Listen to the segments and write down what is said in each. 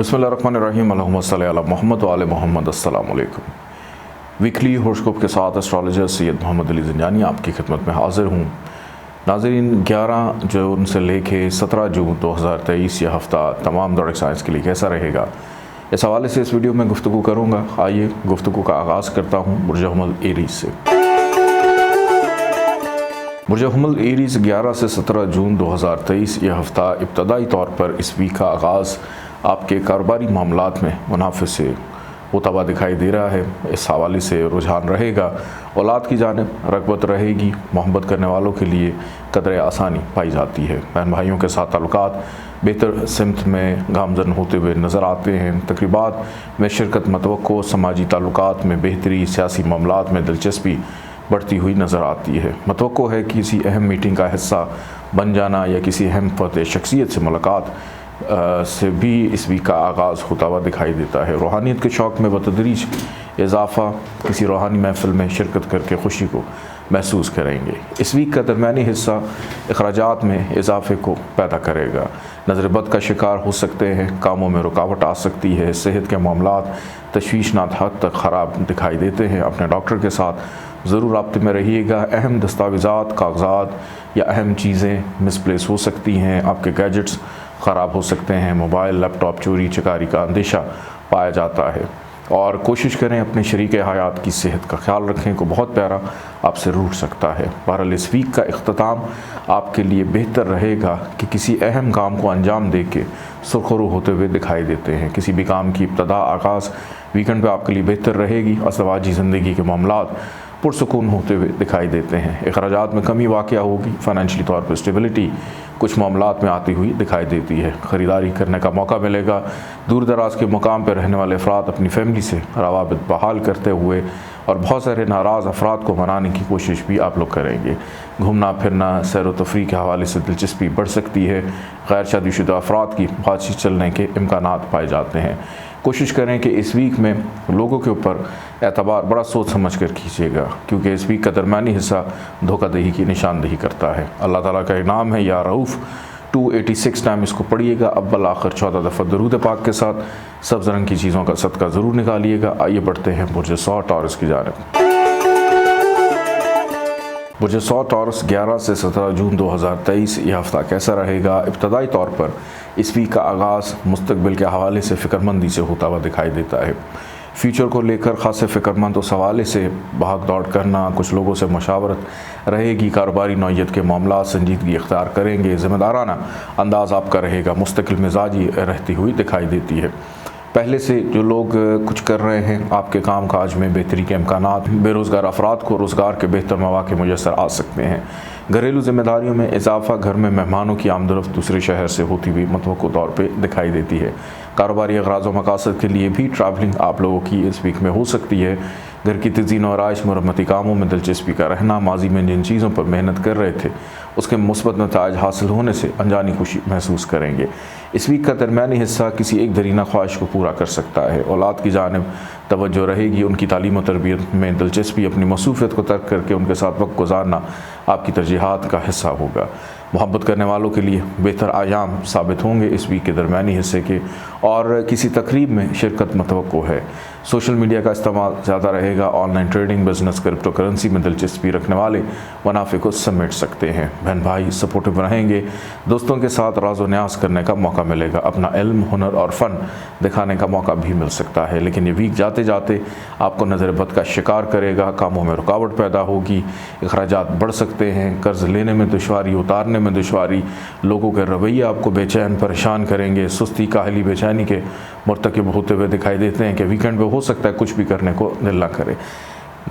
बिस्मिल्लाहिर्रहमानिर्रहीम अल्लाहुम्मा सल्ली अला मुहम्मद व आले मुहम्मद। अस्सलाम वालेकुम। वीकली हॉरोस्कोप के साथ एस्ट्रोलॉजर सैयद मोहम्मद अली ज़ंजानी आपकी खिदमत में हाज़िर हूँ। नाज़रीन, 11 जून से लेके 17 जून 2023 यह हफ़्ता तमाम ज़ोडिक साइंस के लिए कैसा रहेगा, इस हवाले से इस वीडियो में गुफ्तगू करूँगा। आइए गुफ्तगू का आगाज़ करता हूँ बुर्ज हुमल एरीज़ से। बुर्ज हुमल एरीज़ 11 से 17 जून 2023 यह हफ़्ता इब्तदाई तौर पर इस वीक का आगाज़ आपके कारोबारी मामलात में मुनाफे से होता हुआ दिखाई दे रहा है। इस हवाले से रुझान रहेगा, औलाद की जानिब रग़बत रहेगी, मोहब्बत करने वालों के लिए कदर आसानी पाई जाती है। बहन भाइयों के साथ ताल्लुकात बेहतर सिमत में गामज़न होते हुए नज़र आते हैं। तकरीबात में शिरकत मतवक्को, समाजी ताल्लुकात में बेहतरी, सियासी मामलात में दिलचस्पी बढ़ती हुई नज़र आती है। मतवक्को है कि किसी अहम मीटिंग का हिस्सा बन जाना या किसी अहम फ़र्द शख्सियत से मुलाकात से भी इस वीक का आगाज़ होता हुआ दिखाई देता है। रूहानियत के शौक़ में बतदरीज इजाफ़ा, किसी रूहानी महफ़िल में शिरकत करके खुशी को महसूस करेंगे। इस वीक का दरमियानी हिस्सा अखराजात में इजाफ़े को पैदा करेगा। नज़र बद का शिकार हो सकते हैं, कामों में रुकावट आ सकती है, सेहत के मामलात तशवीशनाक हद तक ख़राब दिखाई देते हैं। अपने डॉक्टर के साथ ज़रूर राब्ते में रहिएगा। अहम दस्तावेज़ात, कागज़ात या अहम चीज़ें मिसप्लेस हो सकती हैं। आपके गैजेट्स ख़राब हो सकते हैं। मोबाइल, लैपटॉप चोरी चकारी का अंदेशा पाया जाता है। और कोशिश करें अपने शरीक हयात की सेहत का ख्याल रखें, को बहुत प्यारा आपसे रूठ सकता है। बहरहाल इस वीक का इख्तिताम आपके लिए बेहतर रहेगा कि किसी अहम काम को अंजाम दे के सुरखरू होते हुए दिखाई देते हैं। किसी भी काम की इब्तदा आगाज़ वीकेंड पे आपके लिए बेहतर रहेगी। अज़वाजी ज़िंदगी के मामलात पुरसुकून होते हुए दिखाई देते हैं। अखराजात में कमी वाक़या होगी। फ़ाइनेंशियली तौर पर स्टेबिलिटी कुछ मामलात में आती हुई दिखाई देती है। ख़रीदारी करने का मौका मिलेगा। दूर दराज के मुकाम पर रहने वाले अफराद अपनी फैमिली से रवाबित बहाल करते हुए और बहुत सारे नाराज़ अफराद को मनाने की कोशिश भी आप लोग करेंगे। घूमना फिरना, सैर व तफरीह के हवाले से दिलचस्पी बढ़ सकती है। गैर शादीशुदा अफराद की बातचीत चलने के इम्कानात पाए जाते हैं। कोशिश करें कि इस वीक में लोगों के ऊपर एतबार बड़ा सोच समझ कर कीजिएगा, क्योंकि इस वीक का दरमियानी हिस्सा धोखादही की निशानदही करता है। अल्लाह ताला का इनाम है या रऊफ़। 286 टाइम इसको पढ़िएगा। अव्वल आखिर 14 दफ़ा दरूद पाक के साथ सब्ज़ रंग की चीज़ों का सदका ज़रूर निकालिएगा। आइए बढ़ते हैं बुर्ज सौ टॉरस की जानिब। बुर्ज सौ टॉरस 11 से 17 जून 2023 यह हफ़्ता कैसा रहेगा। इब्तदाई तौर पर इस वीक का आगाज़ मुस्तकबिल के हवाले से फ़िक्रमंदी से होता हुआ दिखाई देता है। फ्यूचर को लेकर ख़ास फ़िक्रमंद उस हवाले से भाग दौड़ करना, कुछ लोगों से मशावरत रहेगी। कारोबारी नौइयत के मामलात संजीदगी इख्तियार करेंगे। ज़िम्मेदाराना अंदाज़ आपका रहेगा। मुस्तकिल मिजाजी रहती हुई दिखाई देती है। पहले से जो लोग कुछ कर रहे हैं, आपके काम काज में बेहतरी के इम्कानात, बेरोज़गार अफराद को रोज़गार के बेहतर मौक़े मुयस्सर आ सकते हैं। घरेलू ज़िम्मेदारियों में इजाफ़ा, घर में मेहमानों की आमदरफ़्त दूसरे शहर से होती हुई मतवक्को तौर पर दिखाई देती है। कारोबारी अग़राज़ व मकासद के लिए भी ट्रैवलिंग आप लोगों की इस वीक में हो सकती है। घर की तज़ीन और आइश मरम्मती कामों में दिलचस्पी का रहना, माजी में जिन चीज़ों पर मेहनत कर रहे थे उसके मुस्बत नताइज हासिल होने से अनजानी खुशी महसूस करेंगे। इस वीक का दरमियानी हिस्सा किसी एक दरीना ख्वाहिश को पूरा कर सकता है। औलाद की जानिब तवज्जो रहेगी। उनकी तालीम और तरबियत में दिलचस्पी, अपनी मसरूफ़ियत को तर्क करके उनके साथ वक्त गुजारना आपकी तरजीहात का हिस्सा होगा। मोहब्बत करने वालों के लिए बेहतर आयाम साबित होंगे इस वीक के दरमियानी हिस्से के। और किसी तकरीब में शिरकत मतवक्को है। सोशल मीडिया का इस्तेमाल ज़्यादा रहेगा। Online trading, business, crypto currency में दिलचस्पी रखने वाले मुनाफे को समेट सकते हैं। बहन भाई सपोर्टिव रहेंगे। दोस्तों के साथ राज व न्यास करने का मौका मिलेगा। अपना इल्म, हुनर और फ़न दिखाने का मौका भी मिल सकता है। लेकिन ये वीक जाते जाते आपको नज़र बद का शिकार करेगा। कामों में रुकावट पैदा होगी। अखराजात बढ़ सकते हैं। कर्ज़ लेने में दुश्वारी, उतारने में दुश्वारी, लोगों के रवैये आपको बेचैन परेशान करेंगे। सुस्ती, काहली, बेचैनी के मुर्तकिब होते हुए दिखाई देते हैं कि वीकेंड पे हो सकता है कुछ भी करने को दिल ना करे।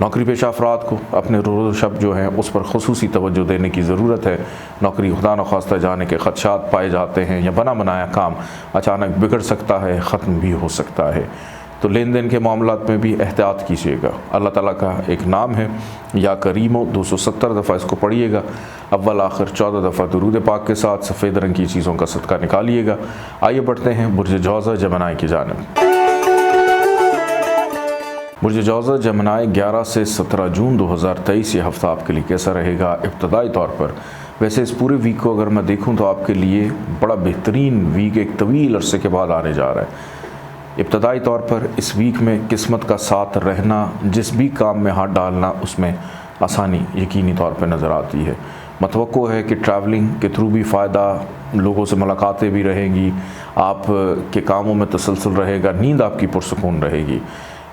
नौकरी पेशा अफराद को अपने रोज़ शब जो हैं उस पर खुसूसी तवज्जो देने की ज़रूरत है। नौकरी खुदा न खास्ता जाने के ख़दशात पाए जाते हैं, या बना बनाया काम अचानक बिगड़ सकता है, ख़त्म भी हो सकता है। तो लेन देन के मामलात में भी एहतियात कीजिएगा। अल्लाह ताला का एक नाम है या करीमो, 270 दफ़ा इसको पढ़िएगा। अव्वल आखिर 14 दफ़ा दुरूद पाक के साथ सफ़ेद रंग की चीज़ों का सदका निकालिएगा। आइए बढ़ते हैं बुर्ज जौज़ा जमनाई की जानिब। बुर्ज जौज़ा जमनाई 11 से 17 जून 2023 ये हफ़्ता आपके लिए कैसा रहेगा। इब्तदाई तौर पर वैसे इस पूरे वीक को अगर मैं देखूं तो आपके लिए बड़ा बेहतरीन वीक एक तवील अरसे के बाद आने जा रहा है। इब्तदाई तौर पर इस वीक में किस्मत का साथ रहना, जिस भी काम में हाथ डालना उसमें आसानी यकीनी तौर पर नज़र आती है। मतवक्को है कि ट्रैवलिंग के थ्रू भी फ़ायदा, लोगों से मुलाकातें भी रहेंगी, आप के कामों में तसलसल रहेगा, नींद आपकी पुरसकून रहेगी।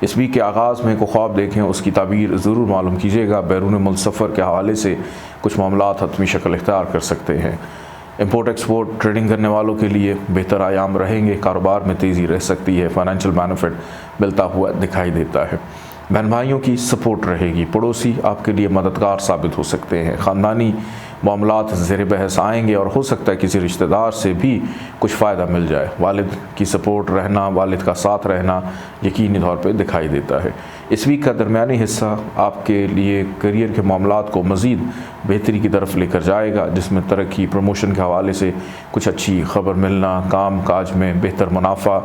इस वीक के आगाज़ में को ख्वाब देखें, उसकी ताबीर ज़रूर मालूम कीजिएगा। बैरून मुल्क सफ़र के हवाले से कुछ मामलात हतमी शक्ल इख्तियार कर सकते हैं। इंपोर्ट एक्सपोर्ट ट्रेडिंग करने वालों के लिए बेहतर आयाम रहेंगे, कारोबार में तेज़ी रह सकती है, फाइनेंशियल बेनिफिट मिलता हुआ दिखाई देता है। बहन भाइयों की सपोर्ट रहेगी, पड़ोसी आपके लिए मददगार साबित हो सकते हैं। ख़ानदानी मामलात ज़ेर बहस आएंगे और हो सकता है किसी रिश्तेदार से भी कुछ फ़ायदा मिल जाए। वालिद की सपोर्ट रहना, वालिद का साथ रहना यकीनी तौर पे दिखाई देता है। इस वीक का दरमियानी हिस्सा आपके लिए करियर के मामलात को मज़ीद बेहतरी की तरफ लेकर जाएगा, जिसमें तरक्की, प्रमोशन के हवाले से कुछ अच्छी खबर मिलना, काम काज में बेहतर मुनाफा,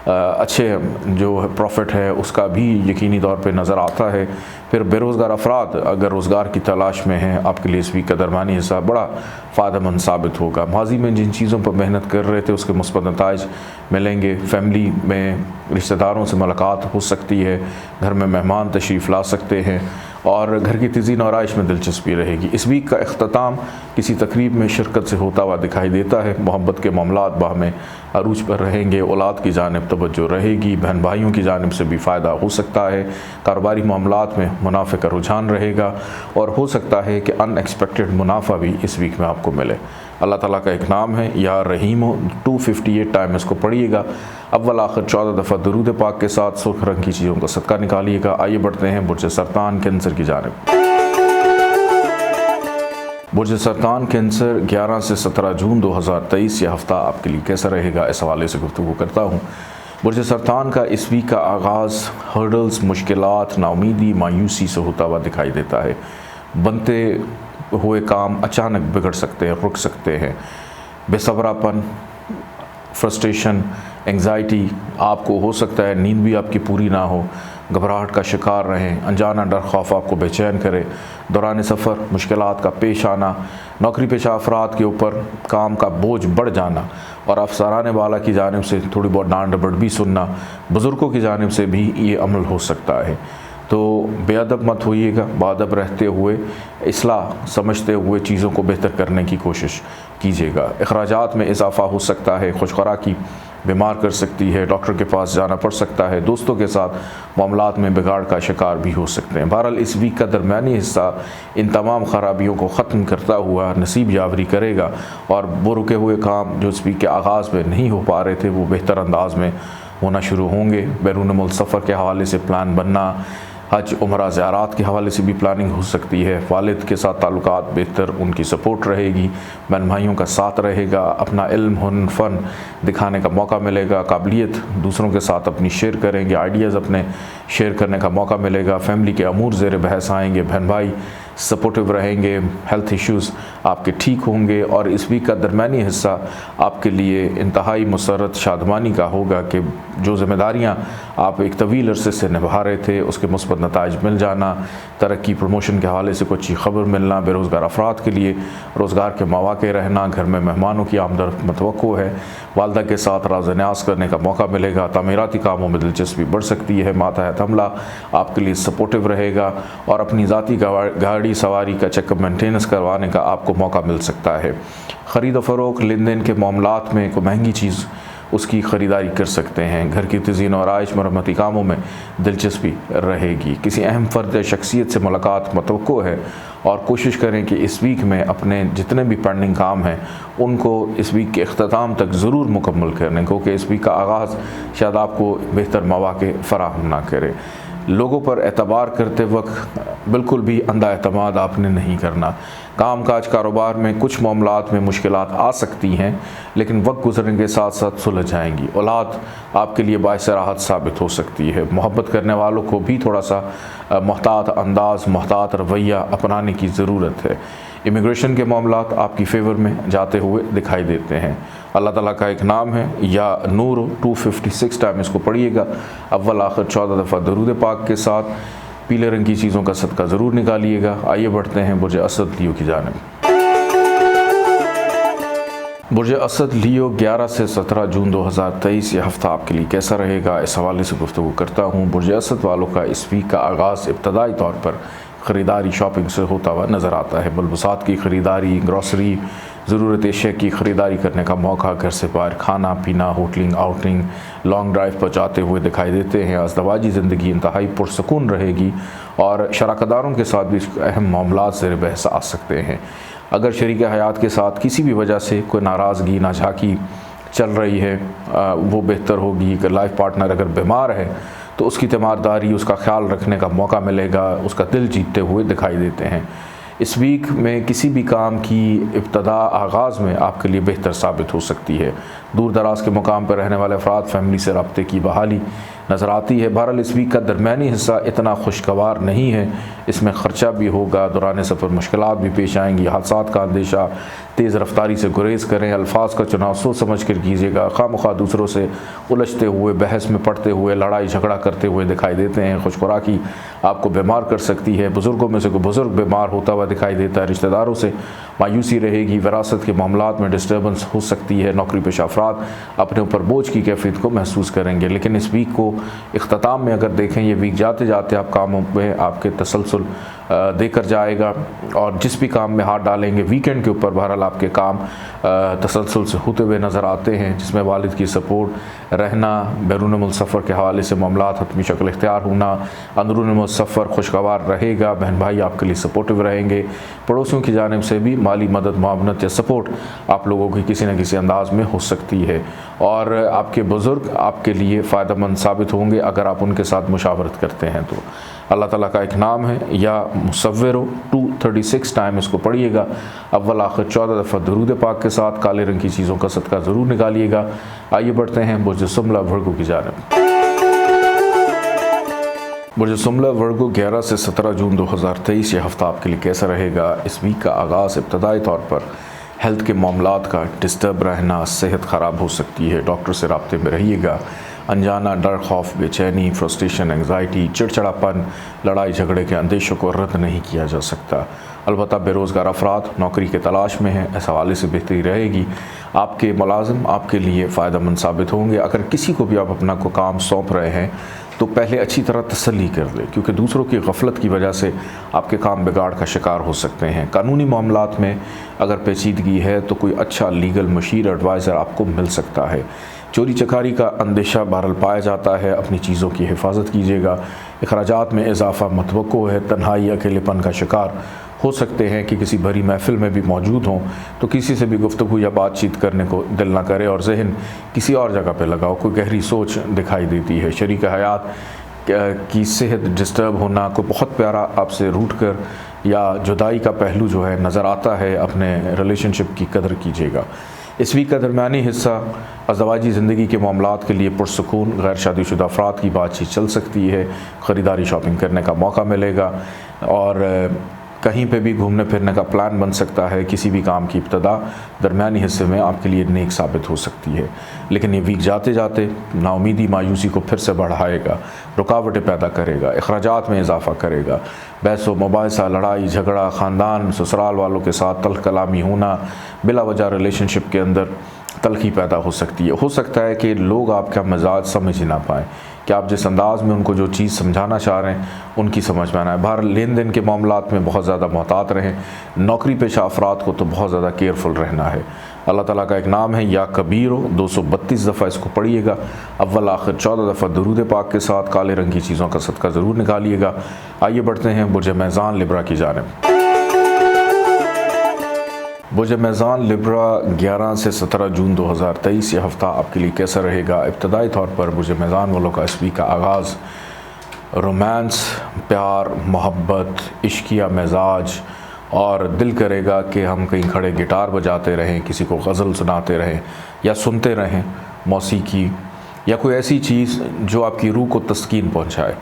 अच्छे जो प्रॉफिट है उसका भी यकीनी तौर पे नज़र आता है। फिर बेरोज़गार अफराद अगर रोज़गार की तलाश में हैं, आपके लिए इस वीक का दरमियानी हिस्सा बड़ा फ़ायदेमंद साबित होगा। माजी में जिन चीज़ों पर मेहनत कर रहे थे उसके मुस्बत नताइज मिलेंगे। फैमिली में रिश्तेदारों से मुलाकात हो सकती है, घर में मेहमान तशरीफ़ ला सकते हैं और घर की तज़ीन और आइश में दिलचस्पी रहेगी। इस वीक का अख्ताम किसी तकरीब में शिरकत से होता हुआ दिखाई देता है। मोहब्बत के मामलात बाहमें अरूज पर रहेंगे, औलाद की जानिब तवज्जो रहेगी, बहन भाइयों की जानिब से भी फ़ायदा हो सकता है। कारोबारी मामलात में मुनाफे का रुझान रहेगा और हो सकता है कि अनएक्सपेक्टेड मुनाफा भी इस वीक में आपको मिले। अल्लाह ताला का एक नाम है या रहीम। 258 टाइम इसको पढ़िएगा, अव्वल आखिर 14 दफ़ा दरूद पाक के साथ सुर्ख रंग की चीज़ों का सदका निकालिएगा। आइए बढ़ते हैं बुर्ज सरतान कैंसर की जानिब। बुर्ज सरतान कैंसर 11 से 17 जून 2023 यह हफ़्ता आपके लिए कैसा रहेगा, इस हवाले से गुफ्तगू करता हूँ। बुर्ज सरतान का इस वीक का आगाज़ हर्डल्स, मुश्किलात, नाउमीदी, मायूसी से होता हुआ दिखाई देता है। बनते हुए काम अचानक बिगड़ सकते हैं, रुक सकते हैं। बेसब्रापन, फ्रस्ट्रेशन, एंग्जाइटी आपको हो सकता है, नींद भी आपकी पूरी ना हो, घबराहट का शिकार रहें, अनजाना डर खौफ आपको बेचैन करे। दौरान सफ़र मुश्किलात का पेश आना, नौकरी पेशा अफराद के ऊपर काम का बोझ बढ़ जाना और अफसरान वाला की जानिब से थोड़ी बहुत डांट डपट भी सुनना, बुज़ुर्गों की जानिब से भी ये अमल हो सकता है। तो बेअदब मत होइएगा, बाअदब रहते हुए, इस्लाह समझते हुए चीज़ों को बेहतर करने की कोशिश कीजिएगा। अखराजात में इजाफ़ा हो सकता है, खुशखुराकी बीमार कर सकती है, डॉक्टर के पास जाना पड़ सकता है, दोस्तों के साथ मामलात में बिगाड़ का शिकार भी हो सकते हैं। बहरहाल इस वीक का दरमियानी हिस्सा इन तमाम ख़राबियों को ख़त्म करता हुआ नसीब यावरी करेगा और वो रुके हुए काम जो इस वीक के आगाज़ में नहीं हो पा रहे थे वो बेहतर अंदाज में होना शुरू होंगे। बैरून मुल्क सफ़र के हवाले से प्लान बनना, हज उम्रा ज़ियारात के हवाले से भी प्लानिंग हो सकती है। वालिद के साथ ताल्लुकात बेहतर, उनकी सपोर्ट रहेगी, बहन भाइयों का साथ रहेगा, अपना इल्म, हुनर, फ़न दिखाने का मौका मिलेगा, काबिलियत दूसरों के साथ अपनी शेयर करेंगे, आइडियाज़ अपने शेयर करने का मौका मिलेगा। फैमिली के अमूर ज़ेर बहस आएंगे, बहन भाई सपोर्टिव रहेंगे, हेल्थ इश्यूज़ आपके ठीक होंगे और इस वीक का दरमियानी हिस्सा आपके लिए इंतहाई मुसर्रत शादमानी का होगा कि जो ज़िम्मेदारियाँ आप एक तवील अरसे से निभा रहे थे उसके मुस्बत नताइज मिल जाना, तरक्की, प्रमोशन के हवाले से कुछ अच्छी खबर मिलना, बेरोज़गार अफराद के लिए रोज़गार के मौके रहना, घर में मेहमानों की आमद मतवक्को है, वालदा के साथ राज न्यास करने का मौका मिलेगा, तामीराती कामों में दिलचस्पी बढ़ सकती है, मातहत हमला आपके लिए सपोर्टिव रहेगा और अपनी ज़ाती गाड़ी सवारी का चेकअप मेंटेनेंस करवाने का आपको मौका मिल सकता है। ख़रीद फ़रोख्त, लेन देन के मामलात में कोई महंगी चीज़ उसकी ख़रीदारी कर सकते हैं। घर की तज़ीन और आइश मरम्मती कामों में दिलचस्पी रहेगी। किसी अहम फ़र्द या शख्सियत से मुलाकात मतवक्को है और कोशिश करें कि इस वीक में अपने जितने भी पेंडिंग काम हैं उनको इस वीक के अख्ताम तक ज़रूर मुकम्मल करने, क्योंकि इस वीक का आगाज़ शायद आपको बेहतर मौक़े फ़राहम ना करे। लोगों पर एतबार करते वक्त बिल्कुल भी अंधा एतमाद आपने नहीं करना। काम काज कारोबार में कुछ मामलात में मुश्किलात आ सकती हैं, लेकिन वक्त गुजरने के साथ साथ सुलझ जाएंगी। औलाद आपके लिए बाइस राहत साबित हो सकती है। मोहब्बत करने वालों को भी थोड़ा सा मोहतात अंदाज़, मोहतात रवैया अपनाने की ज़रूरत है। इमिग्रेशन के मामलात आपकी फ़ेवर में जाते हुए दिखाई देते हैं। अल्लाह ताला का एक नाम है या नूर। 256 टाइम इसको पढ़िएगा, अव्वल आखिर 14 दफ़ा दरूद पाक के साथ। पीले रंग की चीज़ों का सदका ज़रूर निकालिएगा। आइए बढ़ते हैं बुर्ज असद लियो की जानिब। बुर्ज असद लियो 11 से 17 जून 2023 ये हफ़्ता आपके लिए कैसा रहेगा, इस हवाले से गुफ्तगू करता हूँ। बुर्ज असद वालों का इस वीक का आगाज़ इब्तदाई तौर पर ख़रीदारी शॉपिंग से होता हुआ नज़र आता है। मलबूसात की ख़रीदारी, ग्रॉसरी, ज़रूरत अशिया की ख़रीदारी करने का मौका, घर से बाहर खाना पीना, होटलिंग, आउटिंग, लॉन्ग ड्राइव पर जाते हुए दिखाई देते हैं। अज़दवाजी ज़िंदगी इंतहाई पुरसकून रहेगी और शराकतदारों के साथ भी अहम मामलात ज़ेर बहस आ सकते हैं। अगर शरीक हयात के साथ किसी भी वजह से कोई नाराज़गी, नाझाकी चल रही है, वो बेहतर होगी कि लाइफ पार्टनर अगर बीमार है तो उसकी तीमारदारी, उसका ख्याल रखने का मौका मिलेगा, उसका दिल जीतते हुए दिखाई देते हैं। इस वीक में किसी भी काम की इब्तदा आगाज़ में आपके लिए बेहतर साबित हो सकती है। दूर दराज के मुकाम पर रहने वाले अफराद फैमिली से रब्ते की बहाली नज़र आती है। बहरहाल इस वीक का दरमियानी हिस्सा इतना खुशगवार नहीं है, इसमें ख़र्चा भी होगा, दौरान सफ़र मुश्किलात भी पेश आएंगी, हादसात का अंदेशा, तेज़ रफ्तारी से गुरेज़ करें, अल्फाज का चुनाव सोच समझ कर कीजिएगा। खामख्वाह दूसरों से उलझते हुए, बहस में पड़ते हुए, लड़ाई झगड़ा करते हुए दिखाई देते हैं। खुशखुराकी आपको बीमार कर सकती है। बुज़ुर्गों में से कोई बुज़ुर्ग बीमार होता हुआ दिखाई देता है। रिश्तेदारों से मायूसी रहेगी। विरासत के मामलात में डिस्टर्बेंस हो सकती है। नौकरी पेशा अफराद अपने ऊपर बोझ की कैफियत को महसूस करेंगे। लेकिन इस वीक को इख्तिताम में अगर देखें, ये वीक जाते जाते आप कामों में आपके तसलसल देकर जाएगा और जिस भी काम में हाथ डालेंगे वीकेंड के ऊपर बहरहाल आपके काम तसलसल से होते हुए नज़र आते हैं, जिसमें वालिद की सपोर्ट रहना, बैरून मुल्क सफ़र के हवाले से मामलात हतमी शक्ल इख्तियार होना, अंदरून मुल्क सफ़र खुशगवार रहेगा, बहन भाई आपके लिए सपोर्टिव रहेंगे, पड़ोसियों की जानिब से भी माली मदद, मुआवनत या सपोर्ट आप लोगों की किसी न किसी अंदाज में हो सकती है और आपके बुज़ुर्ग आपके लिए फ़ायदेमंद साबित होंगे अगर आप उनके साथ मुशावरत करते हैं तो। अल्लाह ताला का एक नाम है या मुसव्विर 236 टाइम इसको पढ़िएगा। अव्वल आखिर 14 दफ़ा दरूद पाक के साथ काले रंग की चीज़ों का सदका ज़रूर निकालिएगा। आइए बढ़ते हैं बुर्ज सुमला वर्गो की जानिब। बुर्ज सुमला वर्गो 11 से 17 जून 2023 ये हफ़्ता आपके लिए कैसा रहेगा। इस वीक का आगाज़ इब्तदाई तौर पर हेल्थ के मामलात का डिस्टर्ब रहना, सेहत ख़राब हो सकती है, डॉक्टर से रब्ते में रहिएगा। अनजाना डर, खौफ, बेचैनी, फ्रस्ट्रेशन, एंग्जाइटी, चिड़चिड़ापन, लड़ाई झगड़े के अंदेशों को रद्द नहीं किया जा सकता। अलबत्ता बेरोज़गार अफराद नौकरी के तलाश में हैं, इस हवाले से बेहतरी रहेगी। आपके मुलाजिम आपके लिए फ़ायदेमंद साबित होंगे। अगर किसी को भी आप अपना को काम सौंप रहे हैं तो पहले अच्छी तरह तसल्ली कर लें, क्योंकि दूसरों की गफलत की वजह से आपके काम बिगाड़ का शिकार हो सकते हैं। कानूनी मामलात में अगर पेचीदगी है तो कोई अच्छा लीगल मशीर एडवाइज़र आपको मिल सकता है। चोरी चकारी का अंदेशा बहरहाल पाया जाता है, अपनी चीज़ों की हिफाजत कीजिएगा। अखराजात में इजाफा मतवक्को है। तन्हाई, अकेलेपन का शिकार हो सकते हैं कि किसी भरी महफिल में भी मौजूद हों तो किसी से भी गुफ्तगू या बातचीत करने को दिल ना करे और जहन किसी और जगह पे लगाओ। कोई गहरी सोच दिखाई देती है। शरीक हयात की सेहत डिस्टर्ब होना, कोई बहुत प्यारा आपसे रूठ कर या जुदाई का पहलू जो है नज़र आता है, अपने रिलेशनशिप की कदर कीजिएगा। इस वीक का दरमियानी हिस्सा अज़दवाजी ज़िंदगी के मामलात के लिए पुरसकून, गैर शादीशुदा अफराद की बातचीत चल सकती है। ख़रीदारी शॉपिंग करने का मौका मिलेगा और कहीं पे भी घूमने फिरने का प्लान बन सकता है। किसी भी काम की इब्तदा दरमियानी हिस्से में आपके लिए नेक साबित हो सकती है। लेकिन ये वीक जाते जाते नाउमीदी, मायूसी को फिर से बढ़ाएगा, रुकावटें पैदा करेगा, अखराजात में इजाफा करेगा। बहस व मुबाहिसा, लड़ाई झगड़ा, ख़ानदान ससुराल वालों के साथ तल्ख़ कलामी होना, बिला वजह रिलेशनशिप के अंदर तलखी पैदा हो सकती है। हो सकता है कि लोग आपका मिजाज समझ ही ना पाएँ कि आप जिस अंदाज़ में उनको जो चीज़ समझाना चाह रहे हैं उनकी समझ में आना है। बाहर लेन देन के मामलात में बहुत ज़्यादा मोहतात रहें। नौकरी पेशा अफराद को तो बहुत ज़्यादा केयरफुल रहना है। अल्लाह ताला का एक नाम है या कबीर 232 दफ़ा इसको पढ़िएगा। अव्वल आखिर 14 दफ़ा दरूद पाक के साथ काले रंग की चीज़ों का सदका ज़रूर निकालिएगा। आइए बढ़ते हैं बुर्ज मेज़ान लिब्रा की जानिब। बुर्ज मेज़ान लिब्रा 11 से 17 जून 2023 ये हफ़्ता आपके लिए कैसा रहेगा। इब्तदाई तौर पर बुर्ज मेज़ान वालों का इस वीक का आगाज़ रोमांस, प्यार, मोहब्बत, इश्किया मिजाज और दिल करेगा कि हम कहीं खड़े गिटार बजाते रहें, किसी को गज़ल सुनाते रहें या सुनते रहें मौसीकी या कोई ऐसी चीज़ जो आपकी रूह को तस्कीन पहुँचाए।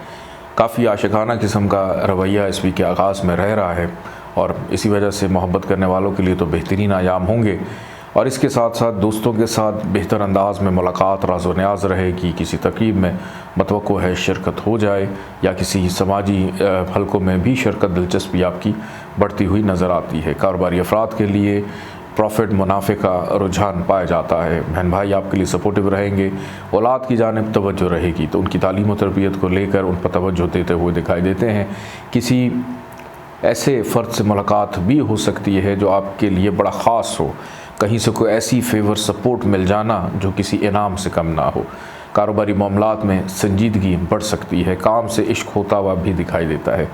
काफ़ी आशिकाना किस्म का रवैया इस वीक के आगाज़ में रह रहा है और इसी वजह से मोहब्बत करने वालों के लिए तो बेहतरीन आयाम होंगे। और इसके साथ साथ दोस्तों के साथ बेहतर अंदाज में मुलाकात, राज़ व न्याज़ रहेगी। किसी तक़रीब में मतवक्को है शिरकत हो जाए या किसी समाजी हलकों में भी शिरकत दिलचस्पी आपकी बढ़ती हुई नज़र आती है। कारोबारी अफराद के लिए प्रॉफिट मुनाफे का रुझान पाया जाता है। बहन भाई आपके लिए सपोर्टिव रहेंगे, औलाद की जानिब तवज्जो रहेगी तो उनकी तालीम और तरबियत को लेकर उन पर तवज्जो देते हुए दिखाई देते हैं। किसी ऐसे फ़र्द से मुलाकात भी हो सकती है जो आपके लिए बड़ा ख़ास हो, कहीं से कोई ऐसी फेवर सपोर्ट मिल जाना जो किसी इनाम से कम ना हो। कारोबारी मामलात में संजीदगी बढ़ सकती है, काम से इश्क होता हुआ भी दिखाई देता है।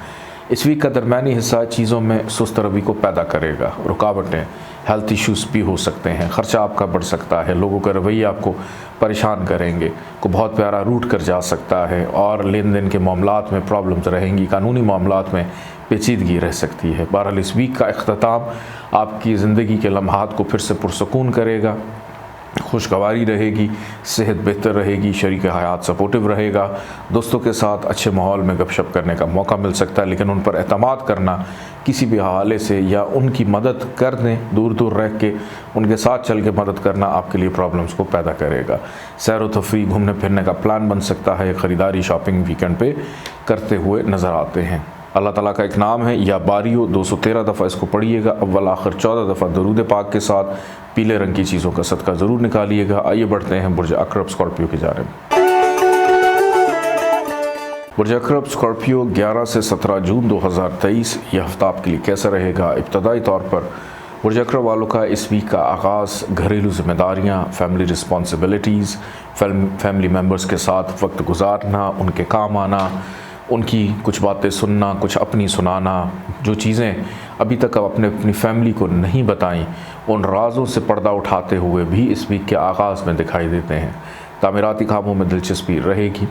इस वीक का दरमियानी हिस्सा चीज़ों में सुस्त रवि को पैदा करेगा, रुकावटें, हेल्थ इश्यूज़ भी हो सकते हैं, ख़र्चा आपका बढ़ सकता है, लोगों का रवैये आपको परेशान करेंगे, को बहुत प्यारा रूट कर जा सकता है और लेन देन के मामलात में प्रॉब्लम्स रहेंगी, कानूनी मामलात में पेचीदगी रह सकती है। बहरहाल इस वीक का अख्ताम आपकी ज़िंदगी के लम्हात को फिर से पुरसकून करेगा, खुशगवारी रहेगी, सेहत बेहतर रहेगी, शरीक हयात सपोर्टिव रहेगा, दोस्तों के साथ अच्छे माहौल में गपशप करने का मौका मिल सकता है, लेकिन उन पर एतमाद करना किसी भी हवाले से या उनकी मदद कर दें, दूर दूर रह के उनके साथ चल के मदद करना आपके लिए प्रॉब्लम्स को पैदा करेगा। सैर व तफरी, घूमने फिरने का प्लान बन सकता है, ख़रीदारी शॉपिंग वीकेंड पे करते हुए नज़र आते हैं। अल्लाह ताला का एक नाम है या बारियो, 213 दफ़ा इसको पढ़िएगा, अव्वल आखिर 14 दफ़ा दरूद पाक के साथ पीले रंग की चीज़ों का सदका ज़रूर निकालिएगा। आइए बढ़ते हैं बुर्ज अक़रब स्कॉर्पियो की जानिब। बुर्ज अक़रब स्कॉर्पियो 11 से 17 जून 2023 यह हफ्ता आपके लिए कैसा रहेगा। इब्तदाई तौर पर बुर्ज अक़रब वालों का इस वीक का आगाज़ घरेलू ज़िम्मेदारियाँ, फैमिली रिस्पॉन्सिबिलिटीज़, फैमिली मेम्बर्स के साथ वक्त गुजारना, उनके काम आना, उनकी कुछ बातें सुनना, कुछ अपनी सुनाना, जो चीज़ें अभी तक अपनी फैमिली को नहीं बताईं उन राज़ों से पर्दा उठाते हुए भी इस वीक के आगाज़ में दिखाई देते हैं। तामीराती कामों में दिलचस्पी रहेगी,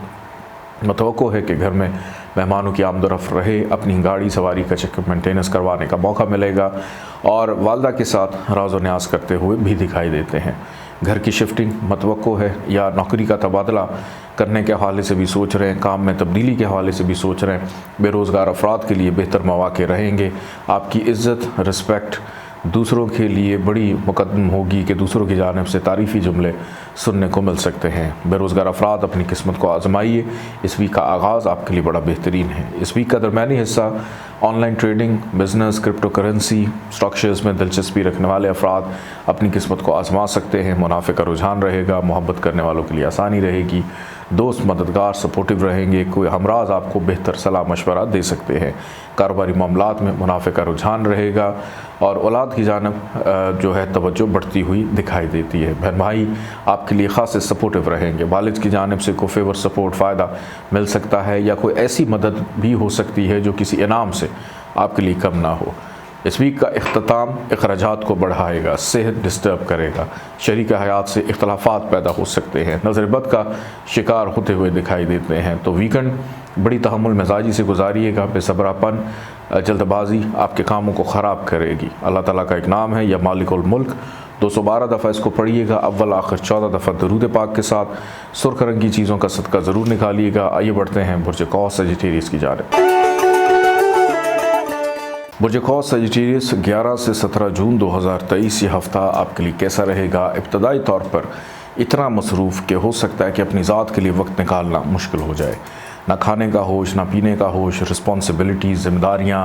मतवक्को है कि घर में मेहमानों की आमदरफ़ रहे, अपनी गाड़ी सवारी का चेकअप मेंटेनेंस करवाने का मौका मिलेगा और वालदा के साथ राज़ व न्याज़ करते हुए भी दिखाई देते हैं। घर की शिफ्टिंग मतवक्को है या नौकरी का तबादला करने के हवाले से भी सोच रहे हैं, काम में तब्दीली के हवाले से भी सोच रहे हैं। बेरोज़गार अफराद के लिए बेहतर मौक़े रहेंगे, आपकी इज़्ज़त रिस्पेक्ट दूसरों के लिए बड़ी मुकद्दम होगी कि दूसरों की जानिब से तारीफ़ी जुमले सुनने को मिल सकते हैं। बेरोज़गार अफराद अपनी किस्मत को आजमाइए, इस वीक का आगाज़ आपके लिए बड़ा बेहतरीन है। इस वीक का दरमियानी हिस्सा online trading, business, crypto currency, stock shares में दिलचस्पी रखने वाले अफराद अपनी किस्मत को आजमा सकते हैं। मुनाफे का रुझान रहेगा, मोहब्बत करने वालों के लिए आसानी रहेगी, दोस्त मददगार सपोर्टिव रहेंगे, कोई हमराज आपको बेहतर सलाह मशवरा दे सकते हैं। कारोबारी मामलात में मुनाफे का रुझान रहेगा और औलाद की जानिब जो है तवज्जो बढ़ती हुई दिखाई देती है। बहन भाई आपके लिए ख़ास सपोर्टिव रहेंगे, वालिद की जानिब से कोई फेवर सपोर्ट फ़ायदा मिल सकता है या कोई ऐसी मदद भी हो सकती है जो किसी इनाम से आपके लिए कम ना हो। इस वीक का इख्तिताम अखराजात को बढ़ाएगा, सेहत डिस्टर्ब करेगा, शरीक हयात से इख्तलाफात पैदा हो सकते हैं, नज़र बद का शिकार होते हुए दिखाई देते हैं। तो वीकेंड बड़ी तहम्मुल मिजाजी से गुजारिएगा, बेसब्रापन, जल्दबाजी आपके कामों को ख़राब करेगी। अल्लाह ताला का एक नाम है या मालिकुल मुल्क, 212 दफ़ा इसको पढ़िएगा, अव्वल आखिर 14 दफ़ा दरूद पाक के साथ सुर्ख रंग की चीज़ों का सदका ज़रूर निकालिएगा। आइए बढ़ते हैं बुर्ज कौस सजिटेरियस की जानिब। बुर्ज कौस सजिटेरियस 11 से 17 जून 2023 ये हफ़्ता आपके लिए कैसा रहेगा। इब्तदाई तौर पर इतना मसरूफ़ कि हो सकता है कि अपनी ज़ात के लिए वक्त निकालना मुश्किल हो जाए, ना खाने का होश, ना पीने का होश, रिस्पॉन्सिबिलिटीज़, ज़िम्मेदारियाँ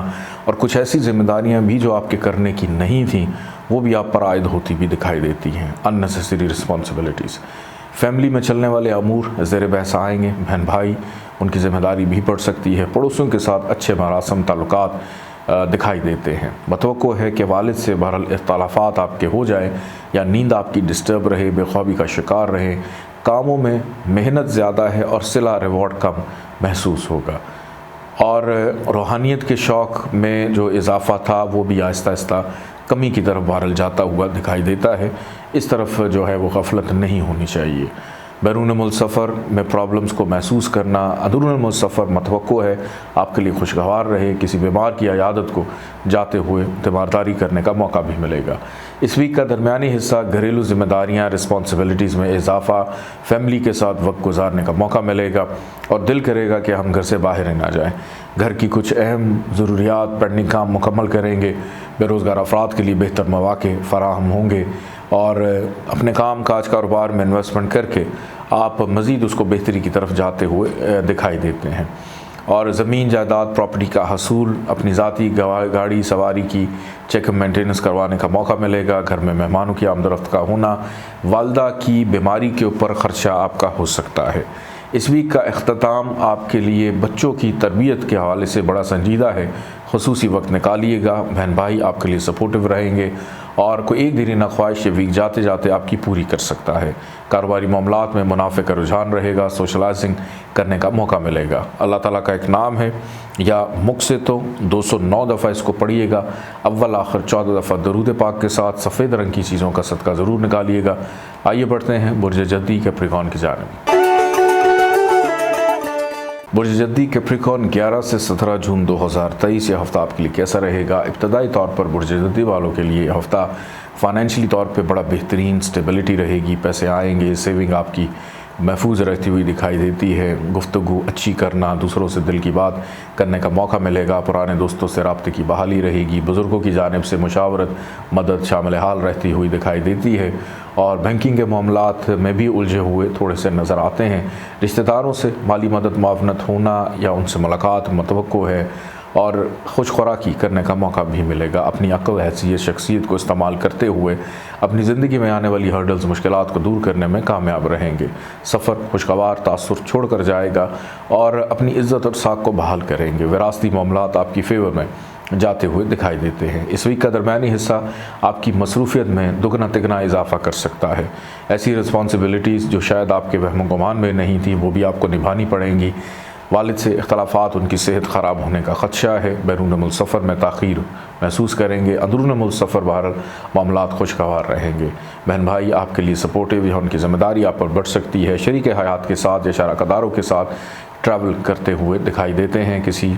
और कुछ ऐसी ज़िम्मेदारियाँ भी जो आपके करने की नहीं थी वो भी आप पर आयद होती भी दिखाई देती हैं। अननेसेसरी रिस्पॉन्सिबिलिटीज़, फैमिली में चलने वाले अमूर ज़ेर बहस आएंगे, बहन भाई उनकी ज़िम्मेदारी भी बढ़ सकती है, पड़ोसियों के साथ अच्छे मरासम ताल्लुकात दिखाई देते हैं। मतवक्को है कि वालिद से बहरहाल इख्तलाफात आपके हो जाए या नींद आपकी डिस्टर्ब रहे, बेख्वाबी का शिकार रहे, कामों में मेहनत ज़्यादा है और सिला रिवॉर्ड कम महसूस होगा और रूहानियत के शौक़ में जो इजाफ़ा था वो भी आहिस्ता आहिस्ता कमी की तरफ बहरहाल जाता हुआ दिखाई देता है। इस तरफ जो है वो गफलत नहीं होनी चाहिए। बैरून मुल्क सफ़र में प्रॉब्लम्स को महसूस करना, अंदरून मुल्क सफ़र मतवक्को है आपके लिए खुशगवार रहे, किसी बीमार की अयादत को जाते हुए तीमारदारी करने का मौका भी मिलेगा। इस वीक का दरमियानी हिस्सा घरेलू ज़िम्मेदारियाँ, रिस्पॉन्सिबिलिटीज़ में इजाफ़ा, फैमिली के साथ वक्त गुजारने का मौका मिलेगा और दिल करेगा कि हम घर से बाहर ही ना जाएँ। घर की कुछ अहम ज़रूरियात पेंडिंग काम मुकम्मल करेंगे, बेरोज़गार अफराद के लिए बेहतर मौक़े फ़राहम होंगे और अपने काम काज कारोबार में इन्वेस्टमेंट करके आप मज़ीद उसको बेहतरी की तरफ जाते हुए दिखाई देते हैं। और ज़मीन जायदाद प्रॉपर्टी का हसूल, अपनी ज़ाती गाड़ी सवारी की चेक मेंटेनेंस करवाने का मौका मिलेगा। घर में मेहमानों की आमदरफ्त का होना, वालदा की बीमारी के ऊपर ख़र्चा आपका हो सकता है। इस वीक का अख्ताम आपके लिए बच्चों की तरबियत के हवाले से बड़ा संजीदा है। खुसूसी वक्त निकालिएगा। बहन भाई आपके लिए सपोर्टिव रहेंगे और कोई एक देरी ख्वाहिश ये वीक जाते जाते आपकी पूरी कर सकता है। कारोबारी मामलात में मुनाफे का रुझान रहेगा। सोशलाइजिंग करने का मौका मिलेगा। अल्लाह ताला का एक नाम है या मुख से तो 209 दफ़ा इसको पढ़िएगा। अव्वल आखिर 14 दफ़ा दरूद पाक के साथ सफ़ेद रंग की चीज़ों का सदका ज़रूर निकालिएगा। आइए बढ़ते हैं बुर्ज जद्दी कैप्रिकॉर्न की जानिब। बुर्ज जद्दी कैप्रिकॉर्न 11 से 17 जून 2023 यह हफ़्ता आपके लिए कैसा रहेगा। इब्तदाई तौर पर बुर्ज जद्दी वालों के लिए हफ़्ता फ़ाइनेंशियली तौर पे बड़ा बेहतरीन स्टेबिलिटी रहेगी। पैसे आएंगे, सेविंग आपकी महफूज रहती हुई दिखाई देती है। गुफ्तगू अच्छी करना, दूसरों से दिल की बात करने का मौका मिलेगा। पुराने दोस्तों से राब्ते की बहाली रहेगी। बुज़ुर्गों की जानिब से मुशावरत मदद शामिल हाल रहती हुई दिखाई देती है। और बैंकिंग के मामलात में भी उलझे हुए थोड़े से नज़र आते हैं। रिश्तेदारों से माली मदद मुआवनत होना या उनसे मुलाकात मुतवक्को है और खुश खुराकी करने का मौका भी मिलेगा। अपनी अक्ल, हैसियत, शख्सियत को इस्तेमाल करते हुए अपनी ज़िंदगी में आने वाली हर्डल्स, मुश्किलात को दूर करने में कामयाब रहेंगे। सफ़र खुशगवार तासुर छोड़ कर जाएगा और अपनी इज़्ज़त और साख को बहाल करेंगे। विरासती मामलात आपकी फेवर में जाते हुए दिखाई देते हैं। इस वीक का दरमियानी हिस्सा आपकी मसरूफियत में दुगना तिगना इजाफा कर सकता है। ऐसी रिस्पॉन्सिबिलिटीज़ जो शायद आपके वहम गुमान में नहीं थी वो भी आपको निभानी पड़ेंगी। वालिद से इख्तलाफात, उनकी सेहत ख़राब होने का ख़दशा है। बैरून मुल्क सफ़र में ताख़ीर महसूस करेंगे। अंदरून मुल्क सफ़र बहरहाल मामलात खुशगवार रहेंगे। बहन भाई आपके लिए सपोर्टिव या उनकी ज़िम्मेदारी आप पर बढ़ सकती है। शरीक हयात के साथ या शराकदारों के साथ ट्रैवल करते हुए दिखाई देते हैं। किसी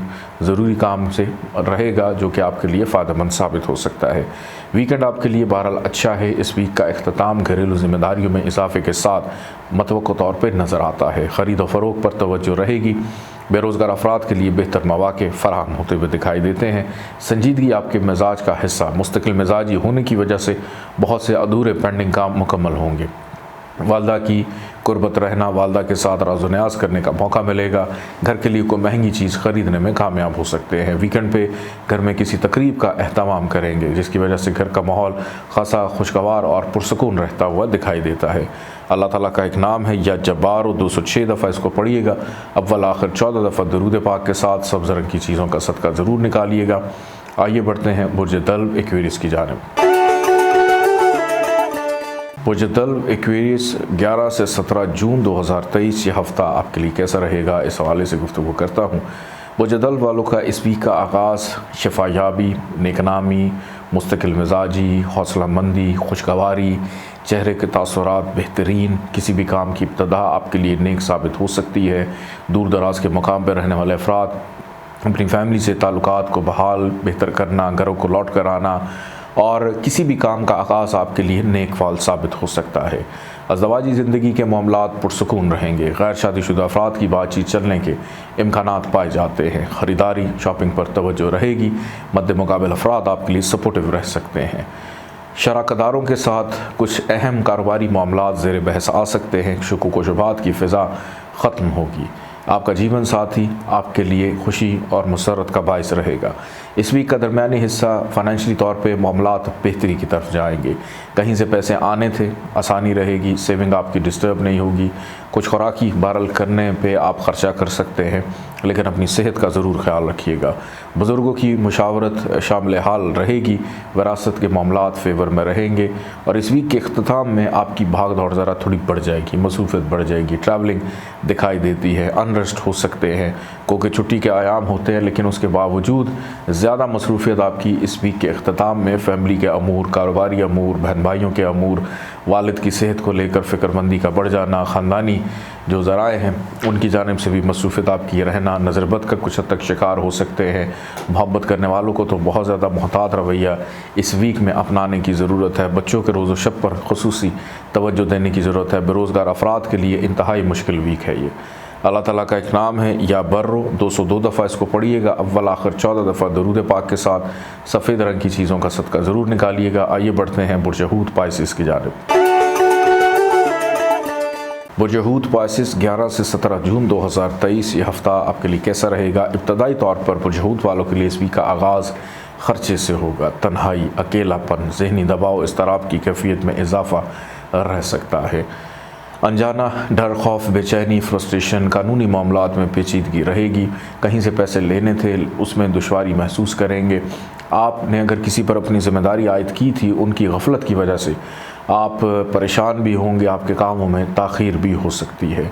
ज़रूरी काम से रहेगा जो कि आपके लिए फ़ायदेमंद साबित हो सकता है। वीकेंड आपके लिए बहरहाल अच्छा है। इस वीक का अख्ताम घरेलू ज़िम्मेदारियों में इजाफे के साथ मतवक्को तौर पर नज़र आता है। ख़रीद व फ़रोख्त पर तवज्जो रहेगी। बेरोज़गार अफराद के लिए बेहतर मौक़े फ़राहम होते हुए दिखाई देते हैं। संजीदगी आपके मिजाज का हिस्सा। मुस्तकिल मिजाजी होने की वजह से बहुत से अधूरे पेंडिंग काम मुकम्मल होंगे। वालदा की कुर्बत रहना, वालदा के साथ राज़ो न्याज़ करने का मौका मिलेगा। घर के लिए कोई महंगी चीज़ ख़रीदने में कामयाब हो सकते हैं। वीकेंड पे घर में किसी तकरीब का एहतमाम करेंगे जिसकी वजह से घर का माहौल खासा खुशगवार और पुरसकून रहता हुआ दिखाई देता है। अल्लाह ताला का एक नाम है या जब्बार, 206 दफ़ा इसको पढ़िएगा। अव्वल आखिर 14 दफ़ा दरूद पाक के साथ सब्ज़ रंग की चीज़ों का सदका ज़रूर निकालिएगा। आइए बढ़ते हैं बुर्ज दल्व एक्वेरियस की जानिब। बुर्ज दल्व एक्वेरियस 11 से 17 जून 2023 ये हफ़्ता आपके लिए कैसा रहेगा, इस हवाले से गुफ्तगू करता हूँ। बुर्ज दल्व वालों का इस वीक का आगाज़ शफायाबी, नेकनामी, मुस्तकिल मिजाजी, हौसला मंदी, खुशगवारी, चेहरे के तासुरात बेहतरीन। किसी भी काम की इब्तदा आपके लिए नेक साबित हो सकती है। दूर दराज के मकाम पर रहने वाले अफराद अपनी फैमिली से ताल्लुकात को बहाल बेहतर करना, घरों को लौट कर आना और किसी भी काम का आगाज़ आपके लिए नेक फाल साबित हो सकता है। अज़दवाजी ज़िंदगी के मामलात पुरसकून रहेंगे। गैर शादीशुदा अफराद की बातचीत चलने के इम्कानात पाए जाते हैं। ख़रीदारी, शॉपिंग पर तवज्जो रहेगी। मद्दे मुकाबिल अफराद आपके लिए सपोर्टिव रह सकते हैं। शराकदारों के साथ कुछ अहम कारोबारी मामलात ज़ेर बहस आ सकते हैं। शुकूक व शुबहात की फ़िज़ा ख़त्म होगी। आपका जीवन साथी आपके लिए खुशी और मुसर्रत का बाइस रहेगा। इस वीक का दरमियानी हिस्सा फ़ाइनेंशियली तौर पे मामलात बेहतरी की तरफ जाएंगे। कहीं से पैसे आने थे, आसानी रहेगी। सेविंग आपकी डिस्टर्ब नहीं होगी। कुछ खुराकी बहरहाल करने पे आप ख़र्चा कर सकते हैं, लेकिन अपनी सेहत का ज़रूर ख्याल रखिएगा। बुज़ुर्गों की मुशावरत शामिल हाल रहेगी। विरासत के मामलात फेवर में रहेंगे और इस वीक के अख्ताम में आपकी भाग दौड़ ज़रा थोड़ी बढ़ जाएगी, मसरूफ़ियत बढ़ जाएगी। ट्रैवलिंग दिखाई देती है। अनरेस्ट हो सकते हैं क्योंकि छुट्टी के आयाम होते हैं, लेकिन उसके बावजूद ज़्यादा मसरूफ़ियत आपकी इस वीक के अख्ताम में फैमिली के अमूर, कारोबारी अमूर, बहन भाइयों के अमूर, वालिद की सेहत को लेकर फ़िक्रमंदी का बढ़ जाना, ख़ानदानी जो ज़राए हैं उनकी जानिब से भी मसरूफ़ियत आपकी रहना, नज़रबद का कुछ हद तक शिकार हो सकते हैं। मोहब्बत करने वालों को तो बहुत ज़्यादा मोहतात रवैया इस वीक में अपनाने की ज़रूरत है। बच्चों के रोज़ो शब पर खुसूसी तवज्जो देने की ज़रूरत है। बेरोज़गार अफराद के लिए इंतहाई मुश्किल वीक है ये। अल्लाह ताला का एक नाम है या बर्रो, 202 दफ़ा इसको पढ़िएगा। अव्वल आखिर 14 दफ़ा दरूद पाक के साथ सफ़ेद रंग की चीज़ों का सदका ज़रूर निकालिएगा। आइए बढ़ते हैं बुर्ज हूत पाइसिस की जानिब। वजहूत पासिस 11 से 17 जून 2023 ये हफ़्ता आपके लिए कैसा रहेगा? इब्तदाई तौर पर वजहूत वालों के लिए इस वीक का आगाज़ ख़र्चे से होगा। तन्हाई, अकेलापन, ज़हनी दबाव, इज़्तिराब की कैफियत में इजाफ़ा रह सकता है। अनजाना डर, खौफ, बेचैनी, फ्रस्ट्रेशन, कानूनी मामलात में पेचीदगी रहेगी। कहीं से पैसे लेने थे, उसमें दुश्वारी महसूस करेंगे। आपने अगर किसी पर अपनी ज़िम्मेदारी आयद की थी, उनकी गफलत की वजह से आप परेशान भी होंगे, आपके कामों में ताख़ीर भी हो सकती है।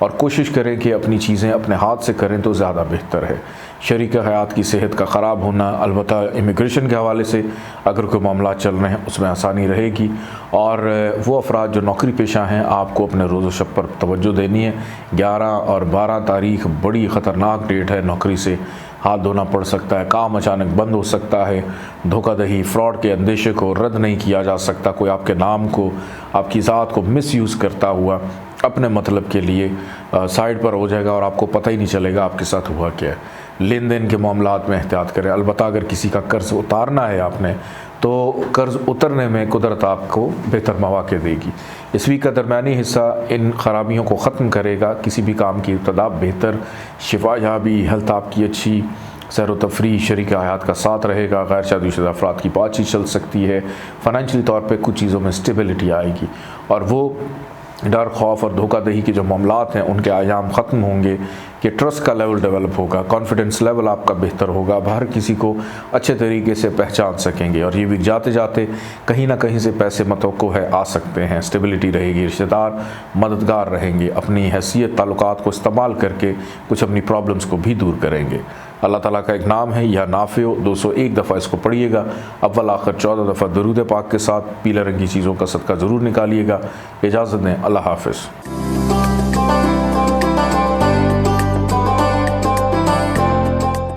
और कोशिश करें कि अपनी चीज़ें अपने हाथ से करें तो ज़्यादा बेहतर है। शरीक हयात की सेहत का ख़राब होना, अलबत्ता इमिग्रेशन के हवाले से अगर कोई मामला चल रहे हैं उसमें आसानी रहेगी। और वो अफराद जो नौकरी पेशा हैं, आपको अपने रोज़ शब पर तवज्जो देनी है। 11 और 12 तारीख बड़ी ख़तरनाक डेट है। नौकरी से हाथ धोना पड़ सकता है, काम अचानक बंद हो सकता है, धोखाधड़ी, फ्रॉड के अंदेशे को रद्द नहीं किया जा सकता। कोई आपके नाम को, आपकी ज़ात को मिसयूज़ करता हुआ अपने मतलब के लिए साइड पर हो जाएगा और आपको पता ही नहीं चलेगा आपके साथ हुआ क्या है। लेन देन के मामलात में एहतियात करें। अलबत्ता अगर किसी का कर्ज़ उतारना है आपने, तो कर्ज़ उतरने में कुदरत आपको बेहतर मौक़े देगी। इस वीक का दरमियानी हिस्सा इन खराबियों को ख़त्म करेगा। किसी भी काम की इब्तदा बेहतर, शिफायाबी, हेल्थ आपकी अच्छी, सैर व तफरी, शरीक हयात का साथ रहेगा। गैर शादीशुदा अफराद की बातचीत चल सकती है। फ़ाइनेंशियली तौर पर कुछ चीज़ों में स्टेबिलिटी आएगी और वो डर, खौफ और धोखाधड़ी के जो मामलात हैं उनके आयाम ख़त्म होंगे कि ट्रस्ट का लेवल डेवलप होगा, कॉन्फिडेंस लेवल आपका बेहतर होगा, आप हर किसी को अच्छे तरीके से पहचान सकेंगे। और ये वीक जाते जाते कहीं ना कहीं से पैसे मतवक्को है आ सकते हैं। स्टेबिलिटी रहेगी, रिश्तेदार मददगार रहेंगे, अपनी हैसियत ताल्लुकात को इस्तेमाल करके कुछ अपनी प्रॉब्लम्स को भी दूर करेंगे। अल्लाह ताला का एक नाम है या नाफिओ, 201 दफ़ा इसको पढ़िएगा। अव्वल आखिर 14 दफ़ा दरूद पाक के साथ पीले रंग की चीज़ों का सदका ज़रूर निकालिएगा। इजाज़त दें, अल्लाह हाफ़िज़।